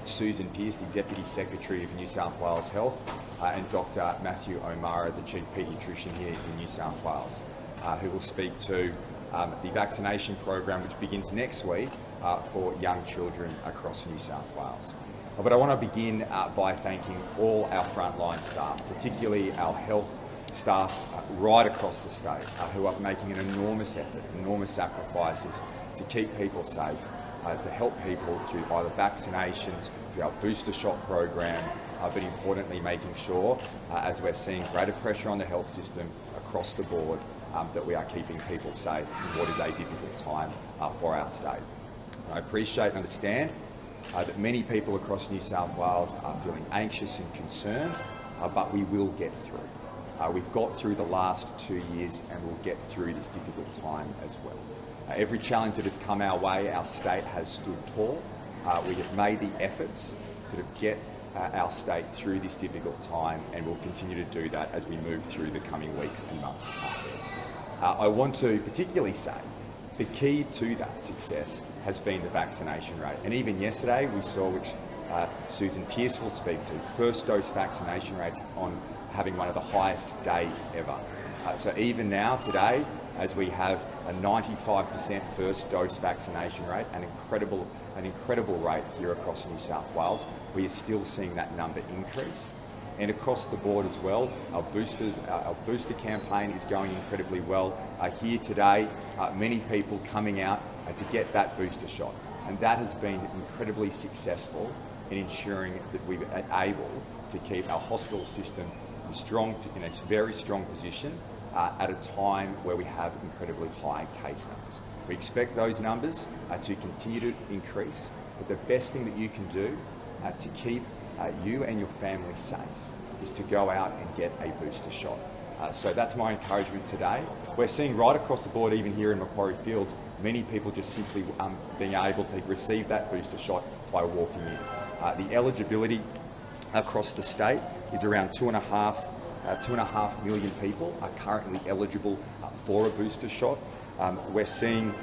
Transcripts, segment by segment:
Susan Pearce, the Deputy Secretary of New South Wales Health, and Dr. Matthew O'Mara, the Chief Paediatrician here in New South Wales, who will speak to the vaccination program which begins next week for young children across New South Wales. But I want to begin by thanking all our frontline staff, particularly our health staff right across the state, who are making an enormous effort, enormous sacrifices to keep people safe, to help people through either vaccinations, through our booster shot program, but importantly making sure, as we're seeing greater pressure on the health system across the board, that we are keeping people safe in what is a difficult time for our state. I appreciate and understand that many people across New South Wales are feeling anxious and concerned, but we will get through. We've got through the last 2 years and we'll get through this difficult time as well. Every challenge that has come our way, our state has stood tall. We have made the efforts to get our state through this difficult time, and we'll continue to do that as we move through the coming weeks and months ahead. I want to particularly say the key to that success has been the vaccination rate. And even yesterday we saw, which Susan Pearce will speak to, first dose vaccination rates on having one of the highest days ever. So even now, today, as we have a 95% first dose vaccination rate, an incredible rate here across New South Wales, we are still seeing that number increase. And across the board as well, our booster campaign is going incredibly well. Here today, many people coming out to get that booster shot. And that has been incredibly successful in ensuring that we are able to keep our hospital system in a very strong position at a time where we have incredibly high case numbers. We expect those numbers to continue to increase, but the best thing that you can do to keep you and your family safe is to go out and get a booster shot. So that's my encouragement today. We're seeing right across the board, even here in Macquarie Fields, many people just simply being able to receive that booster shot by walking in. The eligibility across the state is around 2.5 million people are currently eligible for a booster shot. We're seeing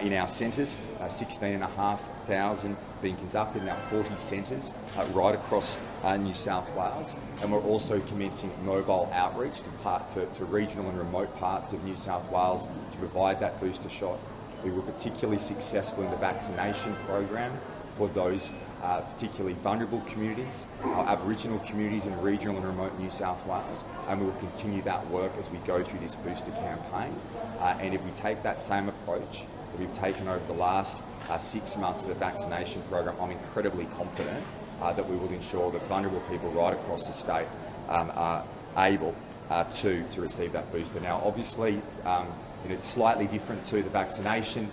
in our centres 16,500 being conducted in our 40 centres right across New South Wales, and we're also commencing mobile outreach to regional and remote parts of New South Wales to provide that booster shot. We were particularly successful in the vaccination program for those particularly vulnerable communities, our Aboriginal communities in regional and remote New South Wales, and we will continue that work as we go through this booster campaign. And if we take that same approach that we've taken over the last 6 months of the vaccination program, I'm incredibly confident that we will ensure that vulnerable people right across the state are able to receive that booster. Now, obviously, it's slightly different to the vaccination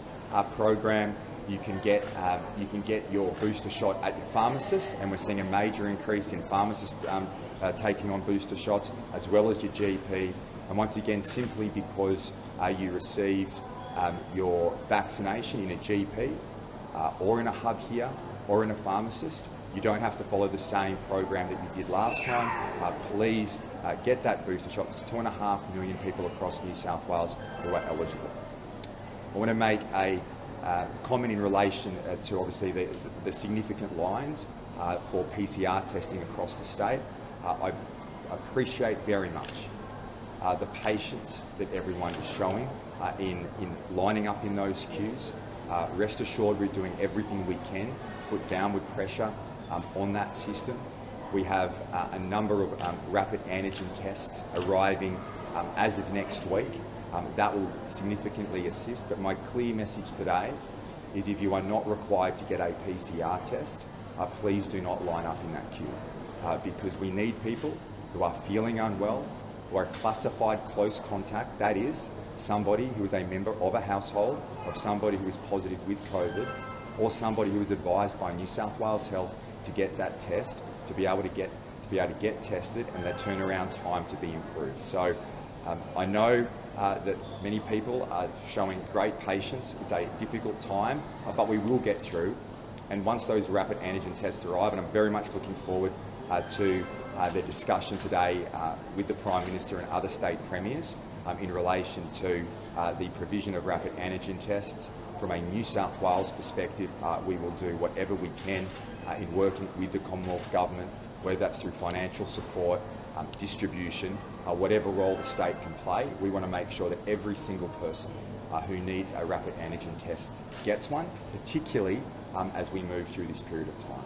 program. You can get your booster shot at your pharmacist, and we're seeing a major increase in pharmacists taking on booster shots, as well as your GP. And once again, simply because you received your vaccination in a GP or in a hub here or in a pharmacist, you don't have to follow the same program that you did last time. Please get that booster shot. There's 2.5 million people across New South Wales who are eligible. I want to make a comment in relation to obviously the significant lines for PCR testing across the state. I appreciate very much the patience that everyone is showing in lining up in those queues. Rest assured, we're doing everything we can to put downward pressure on that system. We have a number of rapid antigen tests arriving as of next week. That will significantly assist, but my clear message today is if you are not required to get a PCR test, please do not line up in that queue because we need people who are feeling unwell, who are classified close contact, that is, somebody who is a member of a household of somebody who is positive with COVID, or somebody who is advised by New South Wales Health to get that test, to be able to get tested, and their turnaround time to be improved. So I know that many people are showing great patience. It's a difficult time, but we will get through. And once those rapid antigen tests arrive, and I'm very much looking forward to the discussion today with the Prime Minister and other state premiers in relation to the provision of rapid antigen tests. From a New South Wales perspective, we will do whatever we can in working with the Commonwealth Government, whether that's through financial support, distribution, whatever role the state can play. We want to make sure that every single person who needs a rapid antigen test gets one, particularly as we move through this period of time.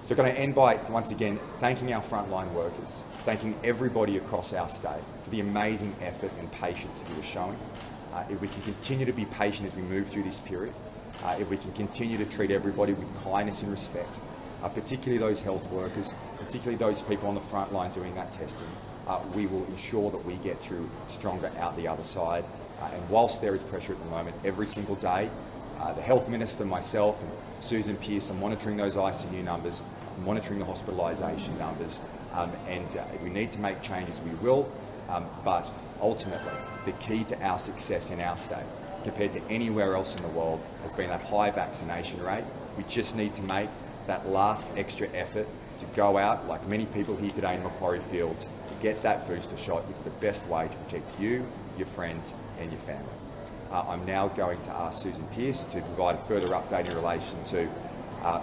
So I'm going to end by, once again, thanking our frontline workers, thanking everybody across our state for the amazing effort and patience that you are showing. If we can continue to be patient as we move through this period, if we can continue to treat everybody with kindness and respect, particularly those health workers, particularly those people on the front line doing that testing, we will ensure that we get through stronger out the other side. And whilst there is pressure at the moment, every single day, the Health Minister, myself and Susan Pearce are monitoring those ICU numbers, monitoring the hospitalisation numbers, and if we need to make changes, we will. But ultimately, the key to our success in our state, compared to anywhere else in the world, has been that high vaccination rate. We just need to make that last extra effort to go out, like many people here today in Macquarie Fields, to get that booster shot. It's the best way to protect you, your friends and your family. I'm now going to ask Susan Pearce to provide a further update in relation to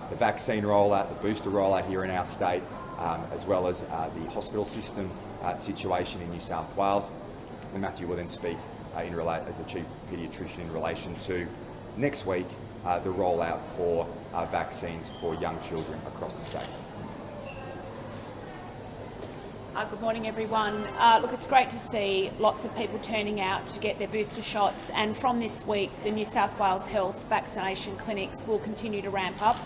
the vaccine rollout, the booster rollout here in our state, as well as the hospital system situation in New South Wales. And Matthew will then speak as the Chief Paediatrician in relation to next week the rollout for vaccines for young children across the state. Good morning, everyone. Look, it's great to see lots of people turning out to get their booster shots, and from this week the New South Wales Health vaccination clinics will continue to ramp up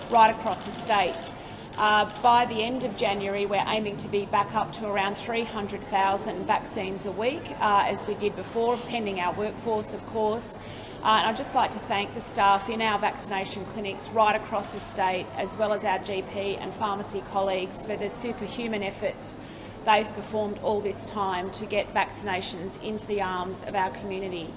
right across the state. By the end of January, we're aiming to be back up to around 300,000 vaccines a week, as we did before, pending our workforce, of course. And I'd just like to thank the staff in our vaccination clinics right across the state, as well as our GP and pharmacy colleagues, for the superhuman efforts they've performed all this time to get vaccinations into the arms of our community.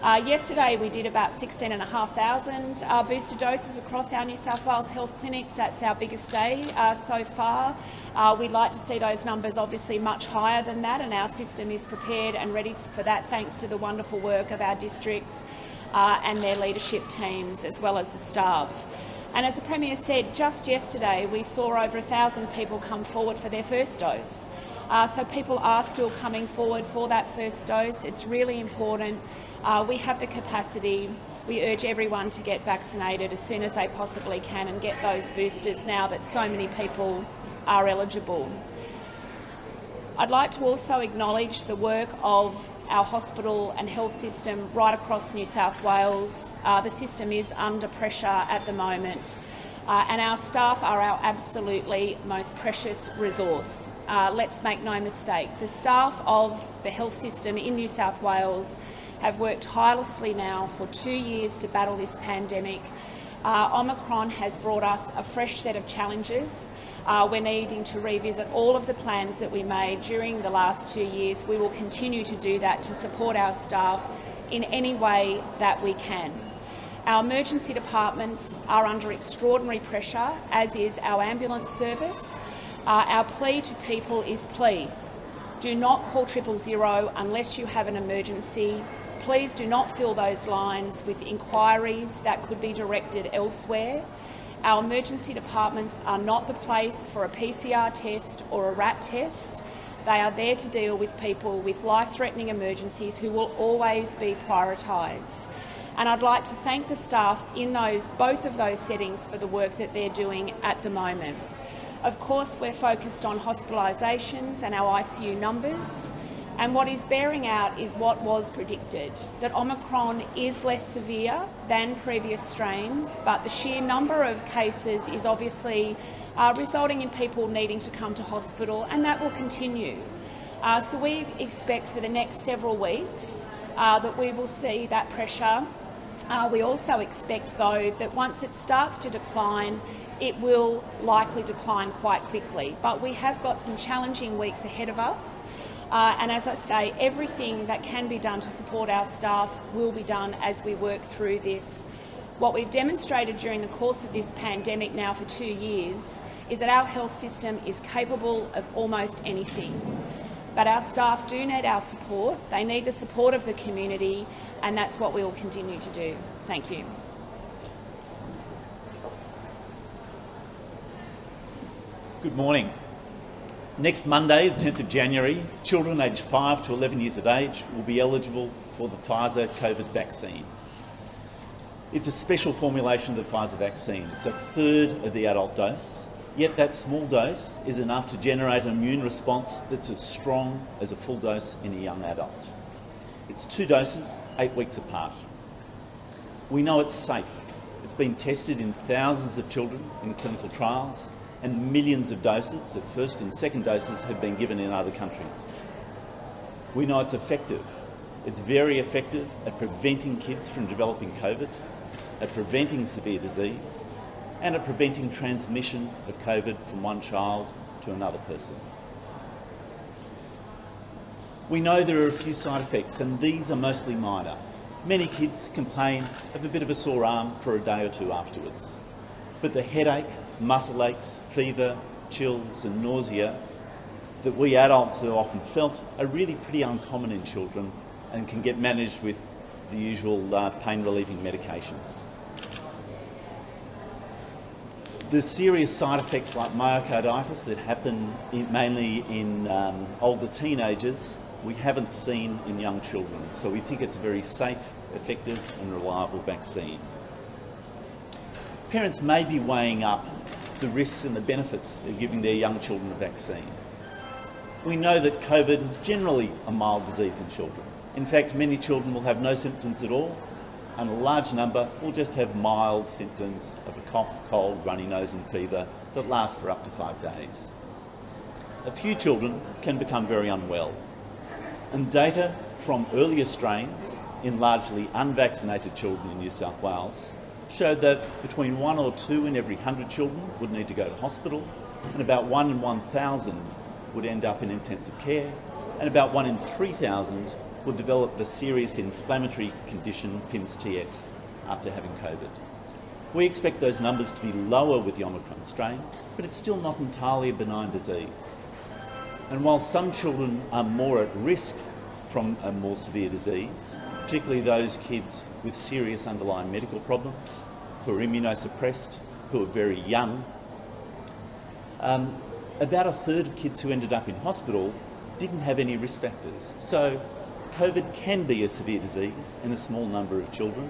Yesterday we did about 16,500 booster doses across our New South Wales health clinics. That's our biggest day so far. We'd like to see those numbers obviously much higher than that, and our system is prepared and ready for that, thanks to the wonderful work of our districts and their leadership teams, as well as the staff. And as the Premier said, just yesterday we saw over 1,000 people come forward for their first dose. So people are still coming forward for that first dose. It's really important. We have the capacity. We urge everyone to get vaccinated as soon as they possibly can and get those boosters now that so many people are eligible. I'd like to also acknowledge the work of our hospital and health system right across New South Wales. The system is under pressure at the moment, and our staff are our absolutely most precious resource. Let's make no mistake, the staff of the health system in New South Wales have worked tirelessly now for 2 years to battle this pandemic. Omicron has brought us a fresh set of challenges. We're needing to revisit all of the plans that we made during the last 2 years. We will continue to do that to support our staff in any way that we can. Our emergency departments are under extraordinary pressure, as is our ambulance service. Our plea to people is, please do not call 000 unless you have an emergency. Please do not fill those lines with inquiries that could be directed elsewhere. Our emergency departments are not the place for a PCR test or a RAT test. They are there to deal with people with life-threatening emergencies who will always be prioritised. And I'd like to thank the staff in both of those settings for the work that they're doing at the moment. Of course, we're focused on hospitalisations and our ICU numbers. And what is bearing out is what was predicted, that Omicron is less severe than previous strains, but the sheer number of cases is obviously resulting in people needing to come to hospital, and that will continue. So we expect for the next several weeks that we will see that pressure. We also expect, though, that once it starts to decline, it will likely decline quite quickly. But we have got some challenging weeks ahead of us. And as I say, everything that can be done to support our staff will be done as we work through this. What we've demonstrated during the course of this pandemic now for 2 years is that our health system is capable of almost anything. But our staff do need our support. They need the support of the community, and that's what we will continue to do. Thank you. Good morning. Next Monday, the 10th of January, children aged 5 to 11 years of age will be eligible for the Pfizer COVID vaccine. It's a special formulation of the Pfizer vaccine. It's a third of the adult dose, yet that small dose is enough to generate an immune response that's as strong as a full dose in a young adult. It's 2 doses, 8 weeks apart. We know it's safe. It's been tested in thousands of children in clinical trials, and millions of doses of first and second doses have been given in other countries. We know it's effective. It's very effective at preventing kids from developing COVID, at preventing severe disease, and at preventing transmission of COVID from one child to another person. We know there are a few side effects, and these are mostly minor. Many kids complain of a bit of a sore arm for a day or two afterwards. But the headache, muscle aches, fever, chills and nausea that we adults have often felt are really pretty uncommon in children and can get managed with the usual pain-relieving medications. The serious side effects like myocarditis that happen mainly in older teenagers, we haven't seen in young children. So we think it's a very safe, effective and reliable vaccine. Parents may be weighing up the risks and the benefits of giving their young children a vaccine. We know that COVID is generally a mild disease in children. In fact, many children will have no symptoms at all, and a large number will just have mild symptoms of a cough, cold, runny nose and fever that last for up to 5 days. A few children can become very unwell, and data from earlier strains in largely unvaccinated children in New South Wales showed that between 1 or 2 in every 100 children would need to go to hospital, and about 1 in 1,000 would end up in intensive care, and about 1 in 3,000 would develop the serious inflammatory condition PIMS-TS after having COVID. We expect those numbers to be lower with the Omicron strain, but it's still not entirely a benign disease. And while some children are more at risk from a more severe disease, particularly those kids with serious underlying medical problems, who are immunosuppressed, who are very young, about a third of kids who ended up in hospital didn't have any risk factors. So COVID can be a severe disease in a small number of children.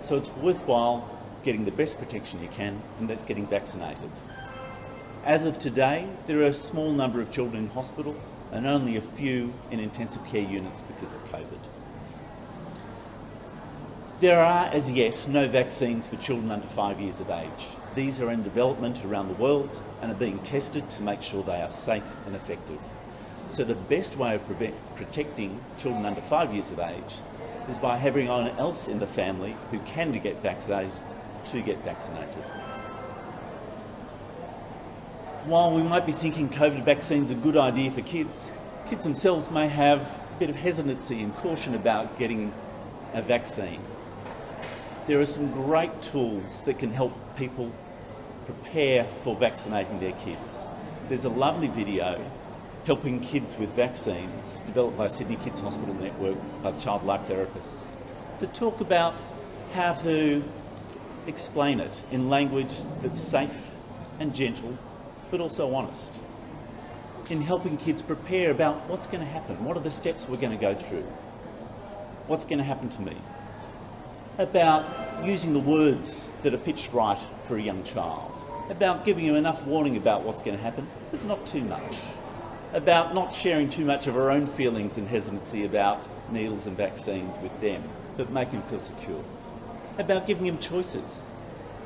So it's worthwhile getting the best protection you can, and that's getting vaccinated. As of today, there are a small number of children in hospital and only a few in intensive care units because of COVID. There are, as yet, no vaccines for children under 5 years of age. These are in development around the world and are being tested to make sure they are safe and effective. So the best way of protecting children under 5 years of age is by having anyone else in the family who can get vaccinated to get vaccinated. While we might be thinking COVID vaccines are a good idea for kids, kids themselves may have a bit of hesitancy and caution about getting a vaccine. There are some great tools that can help people prepare for vaccinating their kids. There's a lovely video helping kids with vaccines developed by Sydney Kids Hospital Network by child life therapists that talk about how to explain it in language that's safe and gentle but also honest, in helping kids prepare about what's going to happen, what are the steps we're going to go through, what's going to happen to me, about using the words that are pitched right for a young child, about giving you enough warning about what's going to happen, but not too much, about not sharing too much of our own feelings and hesitancy about needles and vaccines with them, but make them feel secure, about giving them choices.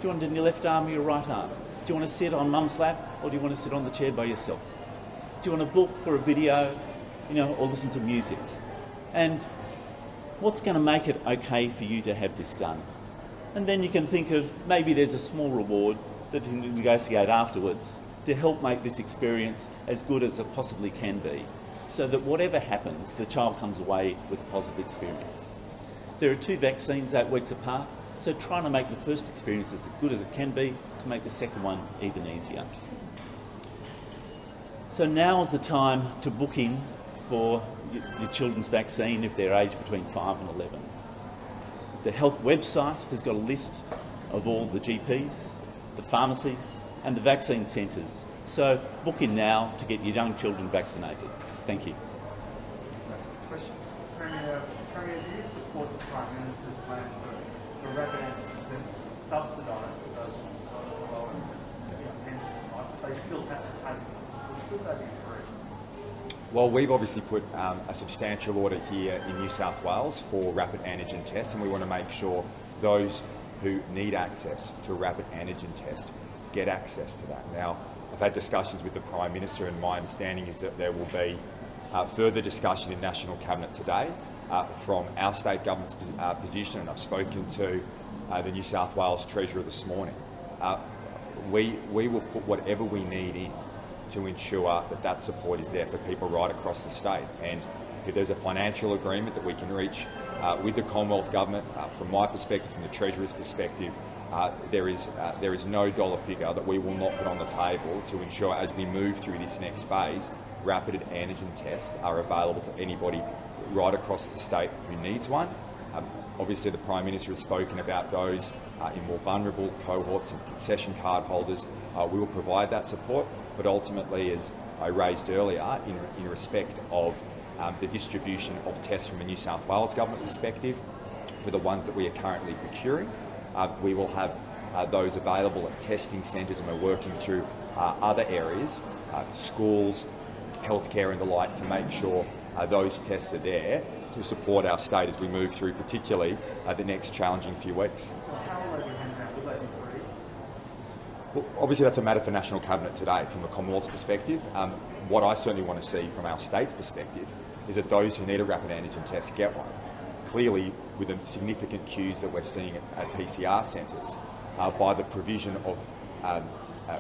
Do you want it in your left arm or your right arm? Do you want to sit on mum's lap or do you want to sit on the chair by yourself? Do you want a book or a video, or listen to music? And what's going to make it okay for you to have this done? And then you can think of maybe there's a small reward that you can negotiate afterwards to help make this experience as good as it possibly can be, so that whatever happens, the child comes away with a positive experience. There are 2 vaccines 8 weeks apart, so trying to make the first experience as good as it can be to make the second one even easier. So now is the time to book in for your children's vaccine if they're aged between 5 and 11. The health website has got a list of all the GPs, the pharmacies and the vaccine centres So book in now to get your young children vaccinated. Thank you. Questions? Premier, do you support the Prime Minister's plan for rapid antigen tests subsidised for those on the lower pensions? They still have to pay. Should they be free? Well, we've obviously put a substantial order here in New South Wales for rapid antigen tests, and we want to make sure those who need access to a rapid antigen test get access to that. Now, I've had discussions with the Prime Minister, and my understanding is that there will be further discussion in National Cabinet today from our state government's position, and I've spoken to the New South Wales Treasurer this morning. We will put whatever we need in to ensure that that support is there for people right across the state. And if there's a financial agreement that we can reach with the Commonwealth Government, from my perspective, from the Treasurer's perspective, there is no dollar figure that we will not put on the table to ensure, as we move through this next phase, rapid antigen tests are available to anybody right across the state who needs one. Obviously, the Prime Minister has spoken about those in more vulnerable cohorts and concession card holders. We will provide that support, but ultimately, as I raised earlier, in respect of the distribution of tests from a New South Wales Government perspective, for the ones that we are currently procuring, we will have those available at testing centres, and we're working through other areas, schools, healthcare and the like, to make sure those tests are there to support our state as we move through, particularly the next challenging few weeks. So how will they be handed out? Will they be free? Well, obviously that's a matter for National Cabinet today from the Commonwealth's perspective. What I certainly want to see from our state's perspective is that those who need a rapid antigen test get one. Clearly, with the significant queues that we're seeing at PCR centres, by the provision of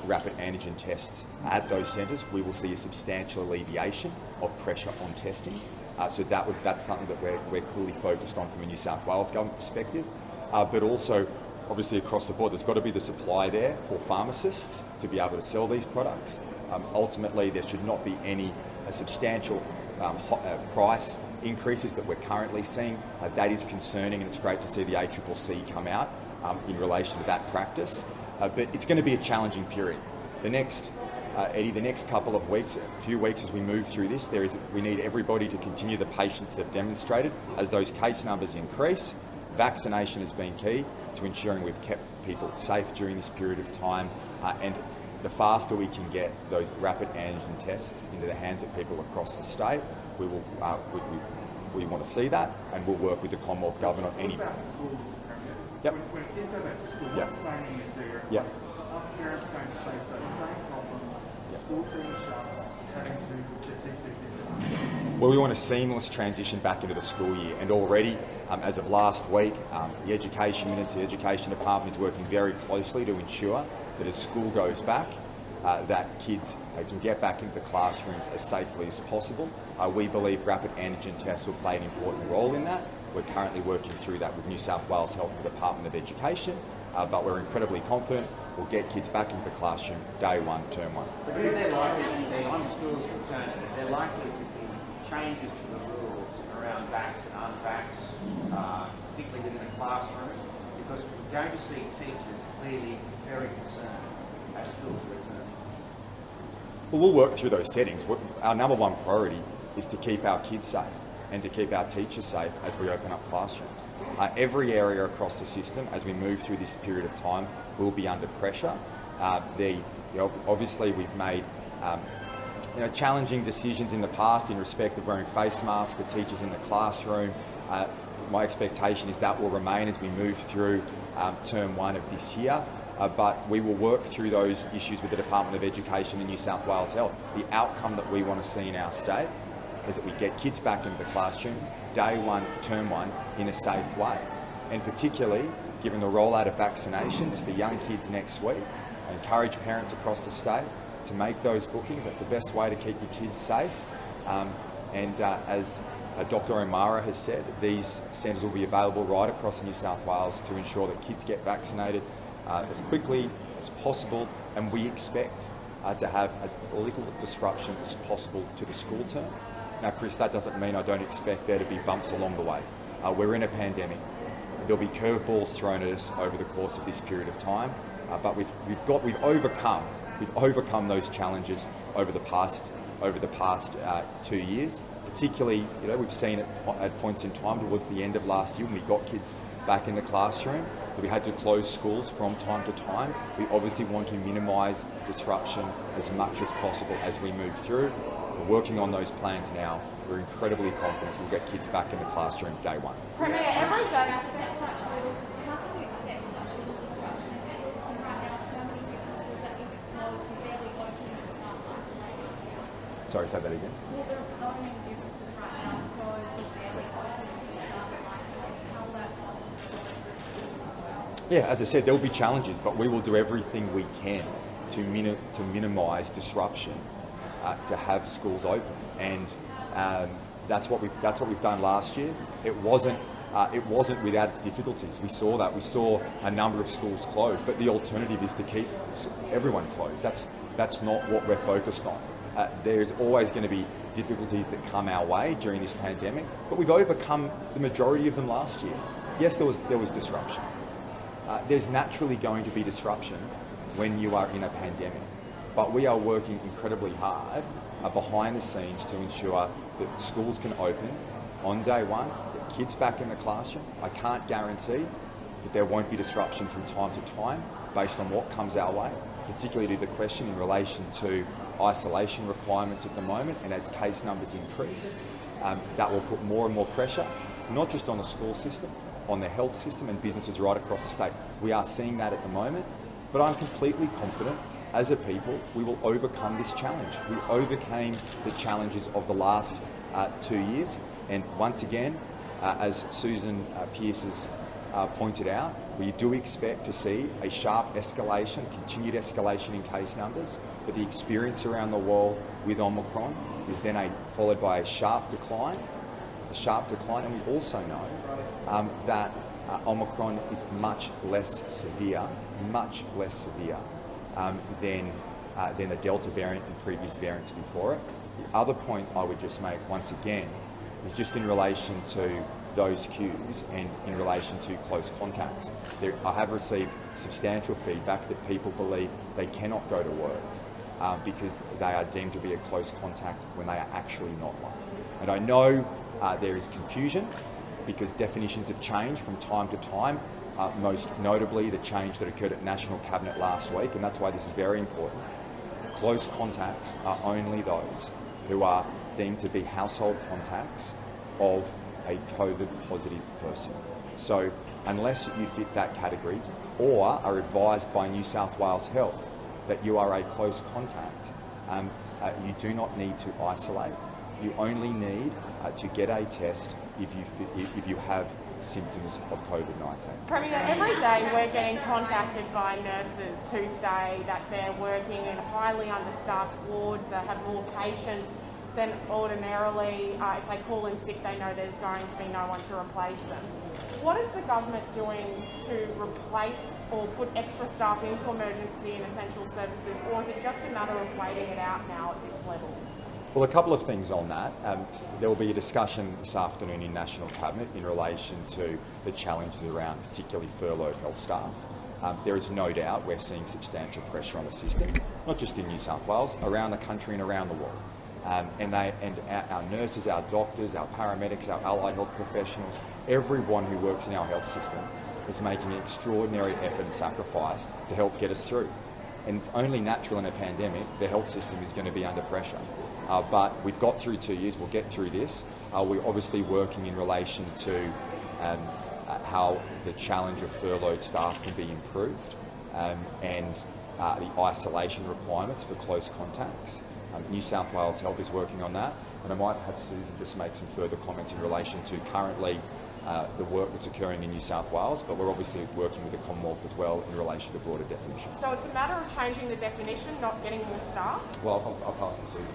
rapid antigen tests at those centres, we will see a substantial alleviation of pressure on testing. So that's something that we're clearly focused on from a New South Wales Government perspective, but also obviously across the board, there's got to be the supply there for pharmacists to be able to sell these products. Ultimately, there should not be any substantial price increases that we're currently seeing. That is concerning, and it's great to see the ACCC come out in relation to that practice. But it's going to be a challenging period. Eddie, the next couple of weeks, a few weeks as we move through this, we need everybody to continue the patience they've demonstrated. As those case numbers increase, vaccination has been key to ensuring we've kept people safe during this period of time, and the faster we can get those rapid antigen tests into the hands of people across the state, we want to see that, and we'll work with the Commonwealth Government on any. What about schools? Yep. When kids go back to school, Yep. what planning is there? Yep. Are parents going to face those same problems? Yep. School being shut, having to teach their kids? Well, we want a seamless transition back into the school year, and already, as of last week, the Education Minister, the Education Department is working very closely to ensure that as school goes back, that kids can get back into the classrooms as safely as possible. We believe rapid antigen tests will play an important role in that. We're currently working through that with New South Wales Health and the Department of Education, but we're incredibly confident we'll get kids back into the classroom day one, term one. But is there likely to be, on schools returning, is there likely to be changes to the rules around vax and unvax, particularly within a classroom? Because we're going to see teachers clearly very concerned as schools return. Well, we'll work through those settings. Our number one priority is to keep our kids safe and to keep our teachers safe as we open up classrooms. Every area across the system, as we move through this period of time, will be under pressure. Obviously, we've made challenging decisions in the past in respect of wearing face masks for teachers in the classroom. My expectation is that will remain as we move through term one of this year. But we will work through those issues with the Department of Education and New South Wales Health. The outcome that we want to see in our state is that we get kids back into the classroom day one, term one, in a safe way. And particularly, given the rollout of vaccinations for young kids next week, I encourage parents across the state to make those bookings. That's the best way to keep your kids safe. As Dr. O'Mara has said, these centres will be available right across New South Wales to ensure that kids get vaccinated as quickly as possible, and we expect to have as little disruption as possible to the school term. Now, Chris, that doesn't mean I don't expect there to be bumps along the way. We're in a pandemic. There'll be curveballs thrown at us over the course of this period of time, but we've overcome We've overcome those challenges over the past 2 years. Particularly, we've seen it at points in time towards the end of last year when we got kids back in the classroom, that we had to close schools from time to time. We obviously want to minimise disruption as much as possible as we move through. We're working on those plans now. We're incredibly confident we'll get kids back in the classroom day one. Premier, every day. Sorry, say that again. Well, there are so many businesses right now closed or barely open and staff isolated. How will that help schools as well? Yeah, as I said, there will be challenges, but we will do everything we can to minimise disruption, to have schools open, and that's what we've done last year. It wasn't without its difficulties. We saw that. We saw a number of schools closed, but the alternative is to keep everyone closed. That's not what we're focused on. There's always going to be difficulties that come our way during this pandemic, but we've overcome the majority of them last year. Yes, there was disruption. There's naturally going to be disruption when you are in a pandemic, but we are working incredibly hard behind the scenes to ensure that schools can open on day one, get kids back in the classroom. I can't guarantee that there won't be disruption from time to time based on what comes our way, particularly to the question in relation to isolation requirements at the moment, and as case numbers increase, that will put more and more pressure, not just on the school system, on the health system and businesses right across the state. We are seeing that at the moment, but I'm completely confident as a people we will overcome this challenge. We overcame the challenges of the last 2 years, and once again, as Susan Pearce has pointed out, we do expect to see a sharp escalation, continued escalation in case numbers, but the experience around the world with Omicron is then followed by a sharp decline, and we also know that Omicron is much less severe than the Delta variant and previous variants before it. The other point I would just make once again is just in relation to those cues and in relation to close contacts. I have received substantial feedback that people believe they cannot go to work because they are deemed to be a close contact when they are actually not one. And I know there is confusion because definitions have changed from time to time, most notably the change that occurred at National Cabinet last week, and that's why this is very important. Close contacts are only those who are deemed to be household contacts of a COVID positive person. So unless you fit that category or are advised by New South Wales Health that you are a close contact, you do not need to isolate. You only need to get a test if you have symptoms of COVID-19. Premier, every day we're getting contacted by nurses who say that they're working in highly understaffed wards that have more patients than ordinarily. If they call in sick, they know there's going to be no one to replace them. What is the government doing to replace or put extra staff into emergency and essential services, or is it just a matter of waiting it out now at this level? Well, a couple of things on that. There will be a discussion this afternoon in National Cabinet in relation to the challenges around particularly furloughed health staff. There is no doubt we're seeing substantial pressure on the system, not just in New South Wales, around the country and around the world. And our nurses, our doctors, our paramedics, our allied health professionals, everyone who works in our health system is making an extraordinary effort and sacrifice to help get us through. And it's only natural in a pandemic, the health system is going to be under pressure. But we've got through 2 years, we'll get through this. We're obviously working in relation to how the challenge of furloughed staff can be improved and the isolation requirements for close contacts. New South Wales Health is working on that, and I might have Susan just make some further comments in relation to currently the work that's occurring in New South Wales, but we're obviously working with the Commonwealth as well in relation to broader definitions. So it's a matter of changing the definition, not getting more staff? Well, I'll pass to Susan.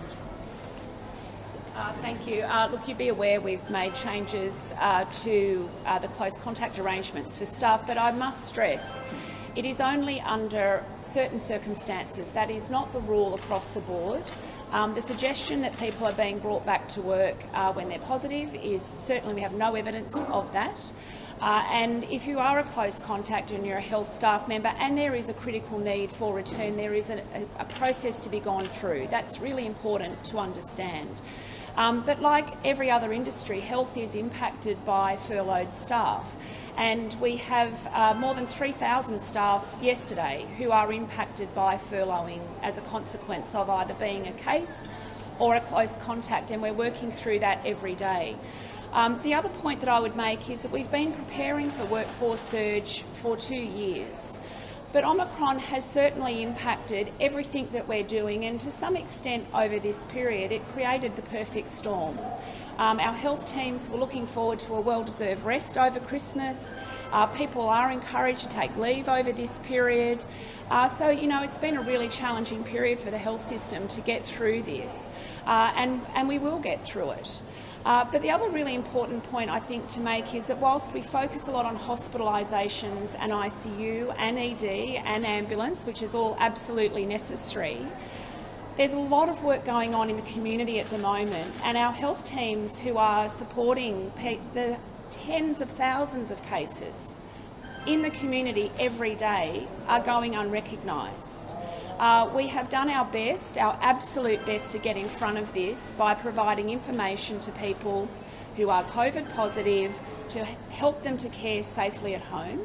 Thank you. Look, you'd be aware we've made changes to the close contact arrangements for staff, but I must stress It is only under certain circumstances. That is not the rule across the board. The suggestion that people are being brought back to work when they're positive is certainly, we have no evidence of that. And if you are a close contact and you're a health staff member and there is a critical need for return, there is a process to be gone through. That's really important to understand. But like every other industry, health is impacted by furloughed staff. And we have more than 3,000 staff yesterday who are impacted by furloughing as a consequence of either being a case or a close contact, and we're working through that every day. The other point that I would make is that we've been preparing for workforce surge for 2 years. But Omicron has certainly impacted everything that we're doing, and to some extent over this period it created the perfect storm. Our health teams were looking forward to a well-deserved rest over Christmas. People are encouraged to take leave over this period. So, you know, it's been a really challenging period for the health system to get through this, and we will get through it. But the other really important point I think to make is that whilst we focus a lot on hospitalisations and ICU and ED and ambulance, which is all absolutely necessary, there's a lot of work going on in the community at the moment, and our health teams who are supporting the tens of thousands of cases in the community every day are going unrecognised. We have done our best, our absolute best, to get in front of this by providing information to people who are COVID positive to help them to care safely at home.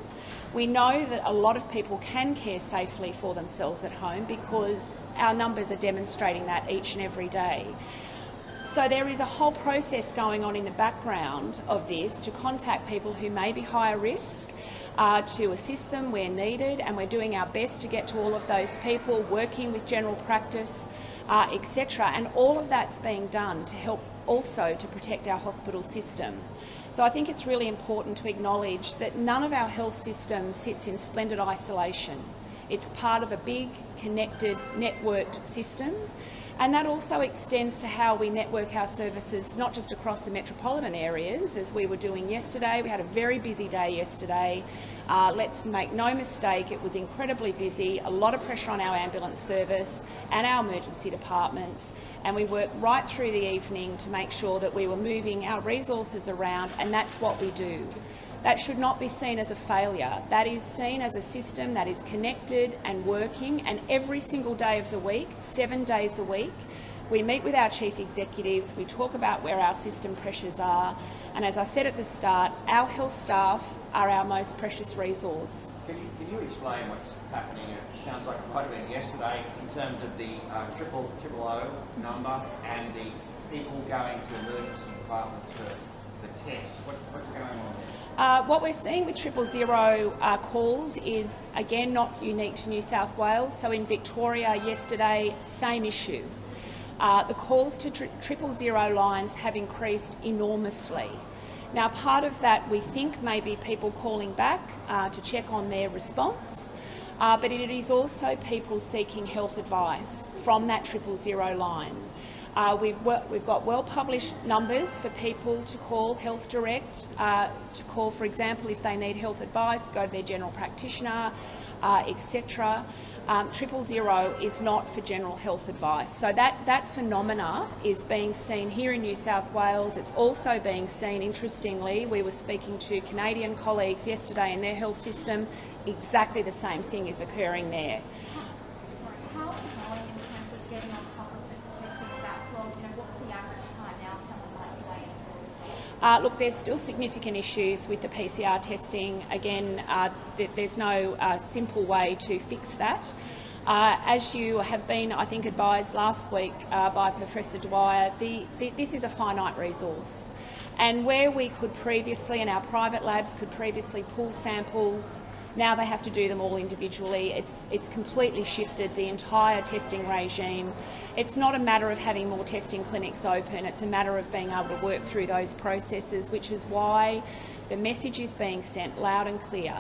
We know that a lot of people can care safely for themselves at home because our numbers are demonstrating that each and every day. So there is a whole process going on in the background of this to contact people who may be higher risk, to assist them where needed, and we're doing our best to get to all of those people, working with general practice, etc. And all of that's being done to help also to protect our hospital system. So I think it's really important to acknowledge that none of our health system sits in splendid isolation. It's part of a big, connected, networked system. And that also extends to how we network our services, not just across the metropolitan areas, as we were doing yesterday. We had a very busy day yesterday. Let's make no mistake, it was incredibly busy, a lot of pressure on our ambulance service and our emergency departments. And we worked right through the evening to make sure that we were moving our resources around, and that's what we do. That should not be seen as a failure. That is seen as a system that is connected and working, and every single day of the week, 7 days a week, we meet with our chief executives, we talk about where our system pressures are, and as I said at the start, our health staff are our most precious resource. Can you explain what's happening? It sounds like it might have been yesterday in terms of the 000 number and the people going to emergency departments for the tests. What's going on there? What we're seeing with 000 calls is, again, not unique to New South Wales. So in Victoria yesterday, same issue. The calls to 000 lines have increased enormously. Now, part of that we think may be people calling back to check on their response, but it is also people seeking health advice from that 000 line. We've got well-published numbers for people to call Health Direct, to call, for example, if they need health advice, go to their general practitioner, etc. 000 is not for general health advice. So that phenomena is being seen here in New South Wales. It's also being seen, interestingly, we were speaking to Canadian colleagues yesterday in their health system, exactly the same thing is occurring there. How are we going in terms of getting on top of the testing backlog? You know, what's the average time now someone might be waiting for results? Look, there's still significant issues with the PCR testing. Again, there's no simple way to fix that. As you have been, I think, advised last week by Professor Dwyer, this is a finite resource. And where we could previously, and our private labs could previously pull samples, now they have to do them all individually. It's completely shifted the entire testing regime. It's not a matter of having more testing clinics open, it's a matter of being able to work through those processes, which is why the message is being sent loud and clear.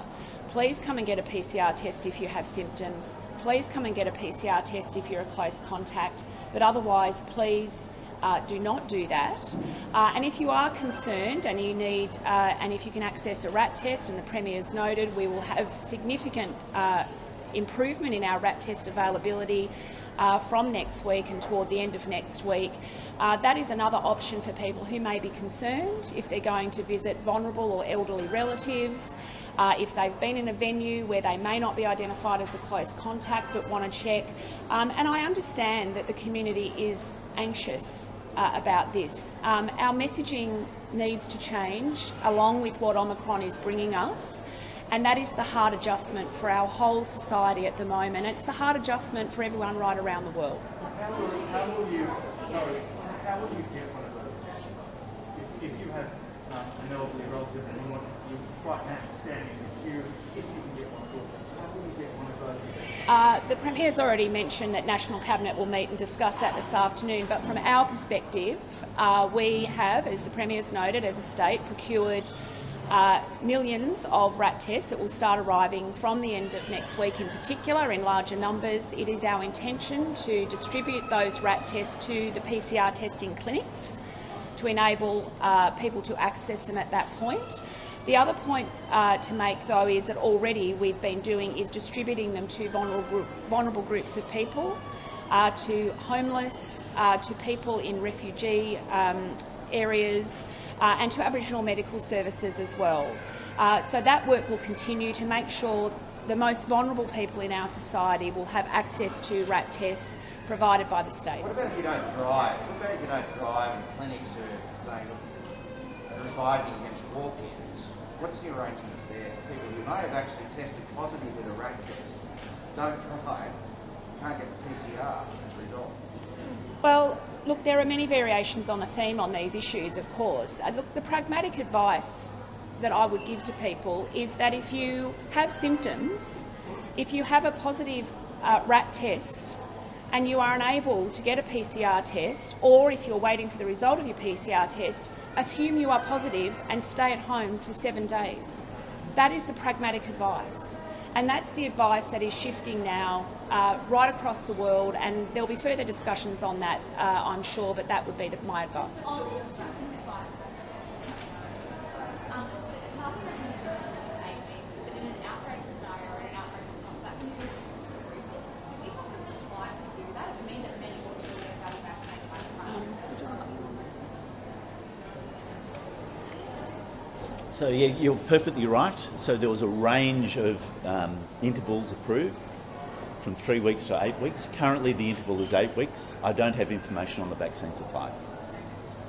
Please come and get a PCR test if you have symptoms. Please come and get a PCR test if you're a close contact. But otherwise, please do not do that. And if you are concerned and you need, and if you can access a RAT test, and the Premier's noted, we will have significant improvement in our RAT test availability from next week and toward the end of next week. That is another option for people who may be concerned if they're going to visit vulnerable or elderly relatives, if they've been in a venue where they may not be identified as a close contact but want to check. And I understand that the community is anxious about this. Our messaging needs to change along with what Omicron is bringing us. And that is the hard adjustment for our whole society at the moment. It's the hard adjustment for everyone right around the world. How will you get one of those? If you have an elderly relative and you want right now standing in the queue, if you can get one of those, how will you get one of those? The Premier's already mentioned that National Cabinet will meet and discuss that this afternoon, but from our perspective, we have, as the Premier's noted, as a state, procured millions of RAT tests that will start arriving from the end of next week in particular in larger numbers. It is our intention to distribute those RAT tests to the PCR testing clinics to enable people to access them at that point. The other point to make, though, is that already we've been doing is distributing them to vulnerable groups of people, to homeless, to people in refugee areas, and to Aboriginal medical services as well. So that work will continue to make sure the most vulnerable people in our society will have access to RAT tests provided by the state. What about if you don't drive? What about if you don't drive and clinics are saying, look, they're advising against walk-ins? What's the arrangements there? People who may have actually tested positive with a RAT test, don't drive, can't get the PCR as a result. Well, look, there are many variations on the theme on these issues, of course. Look, the pragmatic advice that I would give to people is that if you have symptoms, if you have a positive RAT test and you are unable to get a PCR test, or if you're waiting for the result of your PCR test, assume you are positive and stay at home for 7 days. That is the pragmatic advice. And that's the advice that is shifting now right across the world, and there'll be further discussions on that, I'm sure, but that would be my advice. So yeah, you're perfectly right. So there was a range of intervals approved from 3 weeks to 8 weeks. Currently the interval is 8 weeks. I don't have information on the vaccine supply.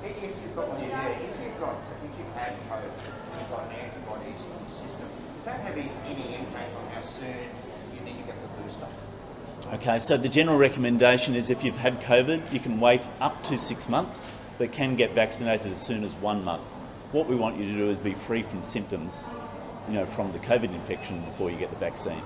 If you've got one, if you've had COVID, you've got antibodies in your system, does that have any impact on how soon you need to get the booster? Okay, so the general recommendation is if you've had COVID, you can wait up to 6 months, but can get vaccinated as soon as 1 month. What we want you to do is be free from symptoms, from the COVID infection before you get the vaccine.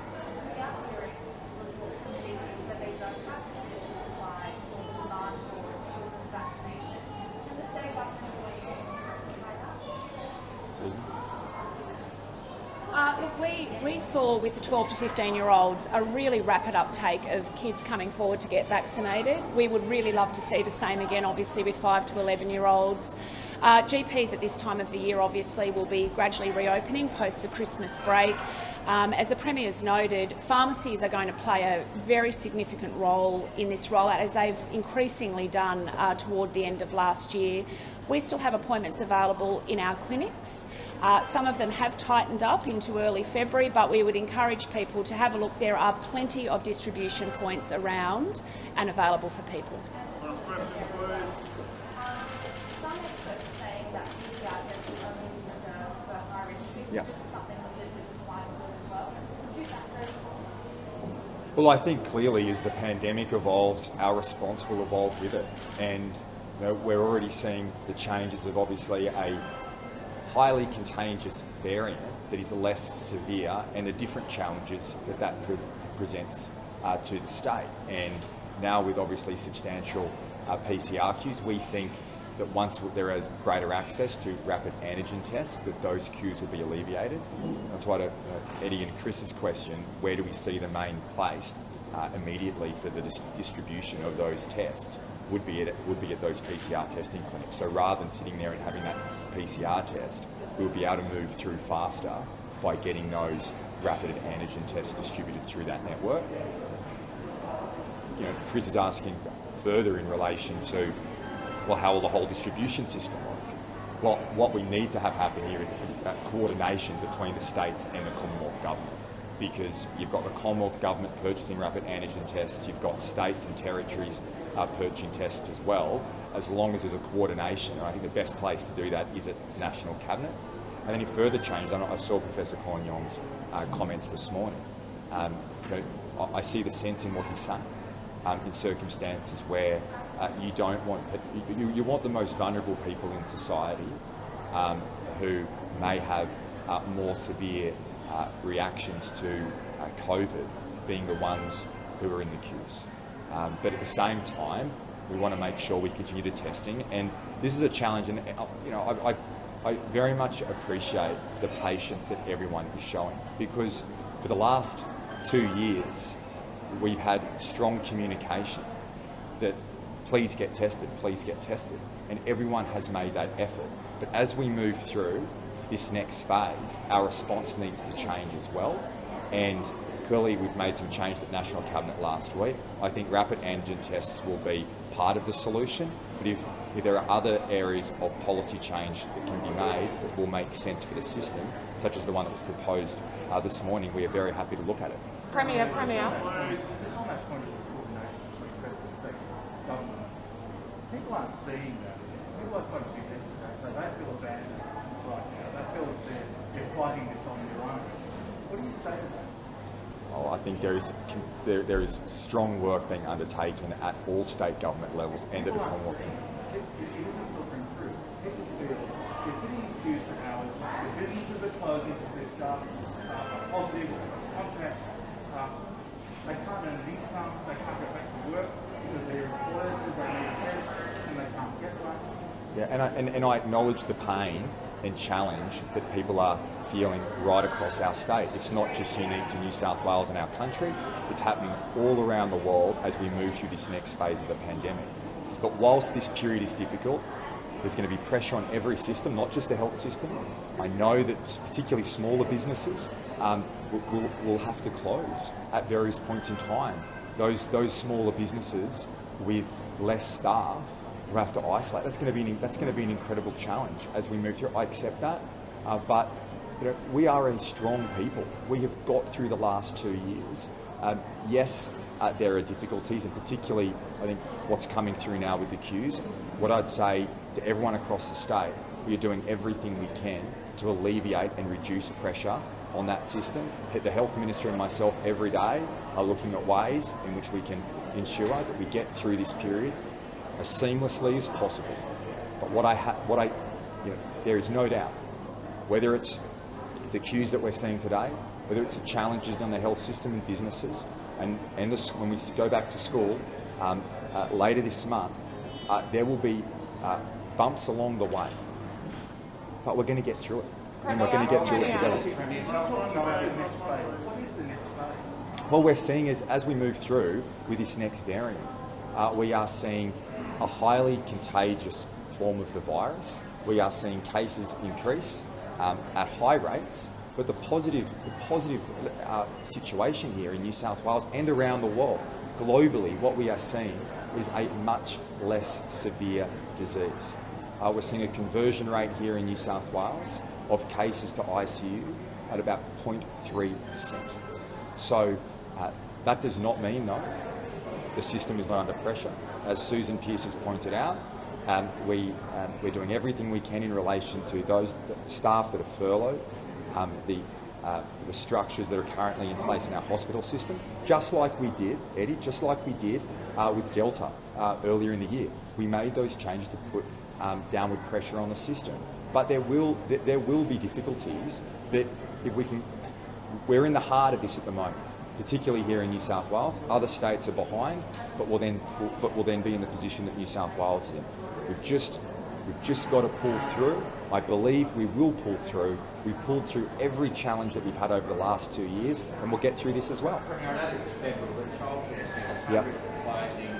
Look, we saw with the 12 to 15-year-olds a really rapid uptake of kids coming forward to get vaccinated. We would really love to see the same again, obviously, with 5 to 11-year-olds. GPs at this time of the year obviously will be gradually reopening post the Christmas break. As the Premier's noted, pharmacies are going to play a very significant role in this rollout, as they've increasingly done toward the end of last year. We still have appointments available in our clinics. Some of them have tightened up into early February, but we would encourage people to have a look. There are plenty of distribution points around and available for people. Last question, please. Some experts saying that PCR tests are only reserved for high-risk people. Yeah. This is something that is liable as well. Would you say so? Well, I think clearly as the pandemic evolves, our response will evolve with it. And we're already seeing the changes of obviously a highly contagious variant that is less severe, and the different challenges that presents to the state. And now with obviously substantial PCR queues, we think that once there is greater access to rapid antigen tests, that those queues will be alleviated. That's why to Eddie and Chris's question, where do we see the main place? immediately for the distribution of those tests would be at those PCR testing clinics. So rather than sitting there and having that PCR test, we'll be able to move through faster by getting those rapid antigen tests distributed through that network. You know, Chris is asking further in relation to, well, how will the whole distribution system work? Well, what we need to have happen here is a coordination between the states and the Commonwealth government, because you've got the Commonwealth government purchasing rapid antigen tests, you've got states and territories purchasing tests as well, as long as there's a coordination. And I think the best place to do that is at National Cabinet. And then in further change, I saw Professor Collignon's comments this morning. You know, I see the sense in what he's saying. In circumstances where you don't want, you want the most vulnerable people in society who may have more severe reactions to COVID being the ones who are in the queues. But at the same time, we want to make sure we continue the testing. And this is a challenge, and you know, I very much appreciate the patience that everyone is showing, because for the last 2 years, we've had strong communication that please get tested, and everyone has made that effort. But as we move through this next phase, our response needs to change as well. And clearly we've made some change at National Cabinet last week. I think rapid antigen tests will be part of the solution, but if there are other areas of policy change that can be made that will make sense for the system, such as the one that was proposed this morning, we are very happy to look at it. Premier. Just on that point of coordination between federal and state government, people aren't seeing that. People are supposed to be yesterday, so they feel abandoned right now. They feel that they're fighting this on their own. What do you say to that? Well, I think there is strong work being undertaken at all state government levels and at the Commonwealth. It isn't filtering through. People feel they're sitting in queues for hours, the businesses are closing because their staff are positive, contact. They can't earn an income, they can't go back to work because their employers says they need a test and they can't get one. Yeah, and I acknowledge the pain and challenge that people are feeling right across our state. It's not just unique to New South Wales and our country, it's happening all around the world as we move through this next phase of the pandemic. But whilst this period is difficult, there's going to be pressure on every system, not just the health system. I know that particularly smaller businesses will have to close at various points in time. Those smaller businesses with less staff who have to isolate, that's going to be an incredible challenge as we move through. I accept that, but you know, we are a strong people. We have got through the last 2 years. Yes, there are difficulties, and particularly I think what's coming through now with the queues. What I'd say to everyone across the state, we are doing everything we can to alleviate and reduce pressure on that system. The Health Minister and myself every day are looking at ways in which we can ensure that we get through this period as seamlessly as possible. But there is no doubt, whether it's the queues that we're seeing today, whether it's the challenges on the health system and businesses, and when we go back to school later this month, there will be bumps along the way, but we're going to get through it, and we're going to get through it together. What we're seeing is, as we move through with this next variant, we are seeing a highly contagious form of the virus. We are seeing cases increase at high rates, but the positive situation here in New South Wales and around the world, globally, what we are seeing is a much less severe disease. We're seeing a conversion rate here in New South Wales of cases to ICU at about 0.3%. So that does not mean, though, the system is not under pressure. As Susan Pearce has pointed out, we're doing everything we can in relation to those staff that are furloughed, the structures that are currently in place in our hospital system, just like we did, Eddie, with Delta earlier in the year. We made those changes to put downward pressure on the system. But there will be difficulties that we're in the heart of this at the moment, particularly here in New South Wales. Other states are behind, but will then be in the position that New South Wales is in. We've just We've just got to pull through. I believe we will pull through. We've pulled through every challenge that we've had over the last 2 years, and we'll get through this as well. I know this is federal, but childcare centres, Yep. hundreds are closing.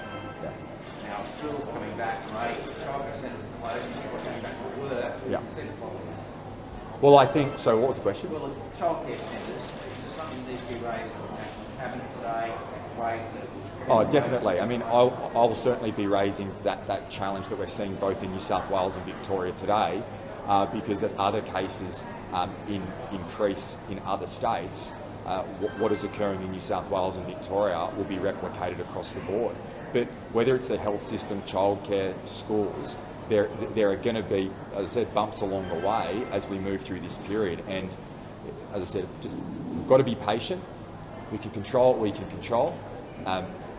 Now schools coming back, mate, childcare centres are closing, people are coming back to work. Yep. You see the problem. Well, I think, so what was the question? Well, the childcare centres, this is something that needs to be raised at the National Cabinet today, raised at... Oh, definitely. I mean, I'll certainly be raising that challenge that we're seeing both in New South Wales and Victoria today, because as other cases increase in other states, what is occurring in New South Wales and Victoria will be replicated across the board. But whether it's the health system, childcare, schools, there are going to be, as I said, bumps along the way as we move through this period. And as I said, just we've got to be patient. We can control what we can control.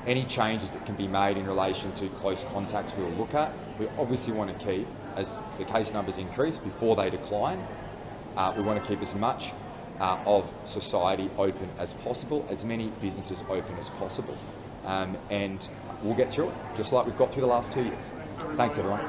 Any changes that can be made in relation to close contacts we'll look at. We obviously want to keep, as the case numbers increase, before they decline, we want to keep as much of society open as possible, as many businesses open as possible. And we'll get through it, just like we've got through the last 2 years. Thanks, everyone.